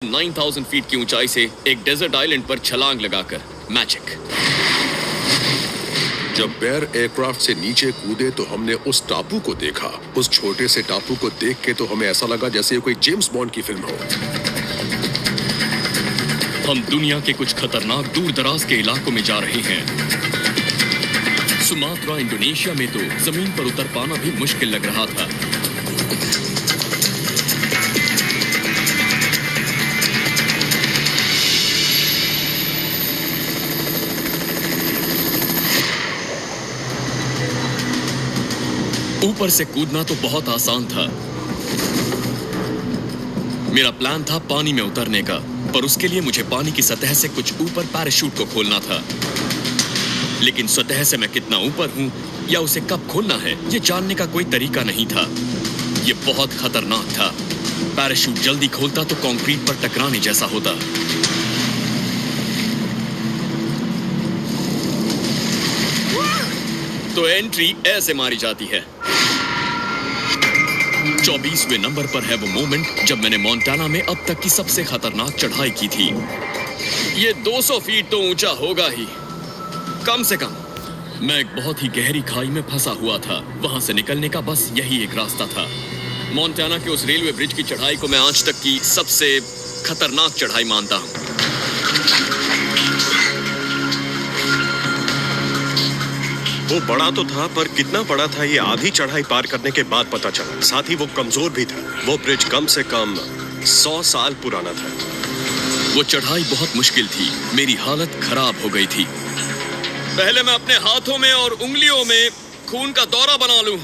9,000 feet की ऊंचाई से एक डेजर्ट आइलैंड पर छलांग लगाकर मैजिक। जब बेयर एयरक्राफ्ट से नीचे कूदे तो हमने उस टापू को देखा। उस छोटे से टापू को देख के तो हमें ऐसा लगा जैसे ये कोई जेम्स बॉन्ड की फिल्म हो। हम दुनिया के कुछ खतरनाक दूर दराज के इलाकों में जा रहे हैं। सुमात्रा इंडोनेशिया में तो जमीन पर उतर पाना भी मुश्किल लग रहा था। ऊपर से कूदना तो बहुत आसान था। मेरा प्लान था पानी में उतरने का, पर उसके लिए मुझे पानी की सतह से कुछ ऊपर पैराशूट को खोलना था। लेकिन सतह से मैं कितना ऊपर हूं या उसे कब खोलना है, यह जानने का कोई तरीका नहीं था। यह बहुत खतरनाक था। पैराशूट जल्दी खोलता तो कंक्रीट पर टकराने जैसा होता। तो एंट्री ऐसे मारी जाती है। 24वें नंबर पर है वो मोमेंट जब मैंने मोंटाना में अब तक की सबसे खतरनाक चढ़ाई की थी। ये 200 फीट तो ऊंचा होगा ही, कम से कम। मैं एक बहुत ही गहरी खाई में फंसा हुआ था। वहां से निकलने का बस यही एक रास्ता था। मोंटाना के उस रेलवे ब्रिज की चढ़ाई को मैं आज तक की सबसे खतरनाक चढ़ाई मानता हूं। वो बड़ा तो था, पर कितना बड़ा था ये आधी चढ़ाई पार करने के बाद पता चला। साथ ही वो कमजोर भी था। वो ब्रिज कम से कम 100 साल पुराना था। वो चढ़ाई बहुत मुश्किल थी। मेरी हालत खराब हो गई थी। पहले मैं अपने हाथों में और उंगलियों में खून का दौरा बना लूं।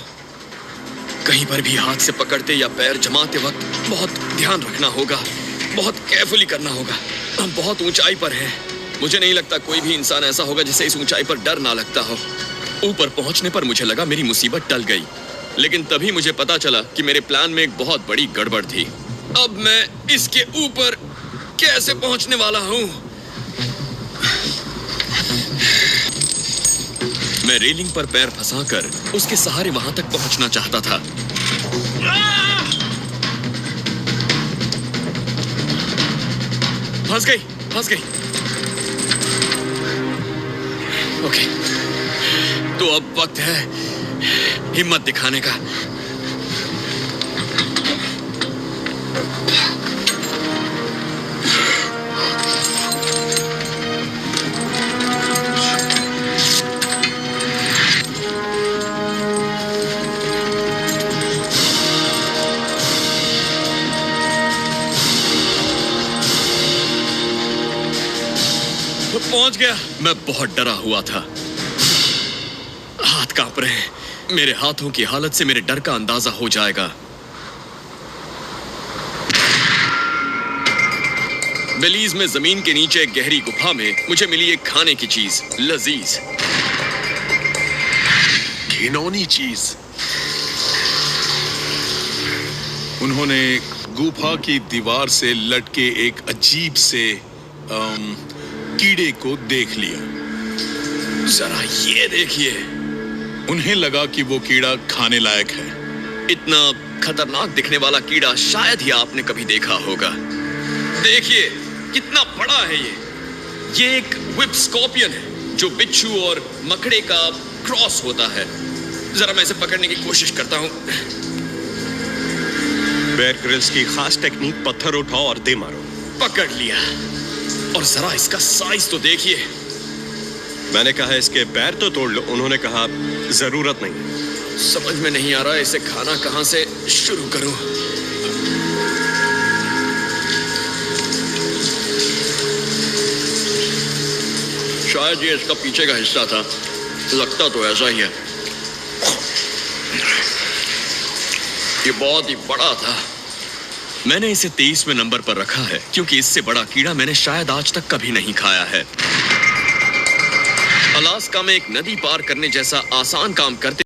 कहीं पर भी हाथ से पकड़ते या पैर जमाते वक्त बहुत ध्यान रखना होगा, बहुत केयरफुली करना होगा। हम बहुत ऊंचाई पर हैं। मुझे नहीं लगता कोई भी इंसान ऐसा होगा जिसे इस ऊंचाई पर डर ना लगता हो। ऊपर पहुंचने पर मुझे लगा मेरी मुसीबत टल गई, लेकिन तभी मुझे पता चला कि मेरे प्लान में एक बहुत बड़ी गड़बड़ थी। अब मैं इसके ऊपर कैसे पहुंचने वाला हूं? मैं रेलिंग पर पैर फंसाकर उसके सहारे वहां तक पहुंचना चाहता था। फंस गई। ओके, तो अब वक्त है हिम्मत दिखाने का। तो पहुंच गया। मैं बहुत डरा हुआ था। हाथ कांप रहे हैं। मेरे हाथों की हालत से मेरे डर का अंदाजा हो जाएगा। बेलीज में जमीन के नीचे एक गहरी गुफा में मुझे मिली एक खाने की चीज, लजीज घिनौनी चीज। उन्होंने गुफा की दीवार से लटके एक अजीब से कीड़े को देख लिया। जरा ये देखिए। उन्हें लगा कि वो कीड़ा खाने लायक है। इतना खतरनाक दिखने वाला कीड़ा शायद ही आपने कभी देखा होगा। देखिए कितना बड़ा है ये एक व्हिप स्कॉर्पियन है जो बिच्छू और मकड़े का क्रॉस होता है। जरा मैं इसे पकड़ने की कोशिश करता हूं। बेयर ग्रिल्स की खास टेक्निक, पत्थर उठाओ और दे मारो। पकड़ लिया। और जरा इसका साइज तो देखिए। मैंने कहा इसके पैर तो तोड़ लो, उन्होंने कहा जरूरत नहीं। समझ में नहीं आ रहा इसे खाना कहां से शुरू करूं। शायद ये इसका पीछे का हिस्सा था, लगता तो ऐसा ही है। ये बहुत ही बड़ा था। मैंने इसे 23वें नंबर पर रखा है क्योंकि इससे बड़ा कीड़ा मैंने शायद आज तक कभी नहीं खाया है। अलास्का में एक नदी पार करने जैसा आसान काम करते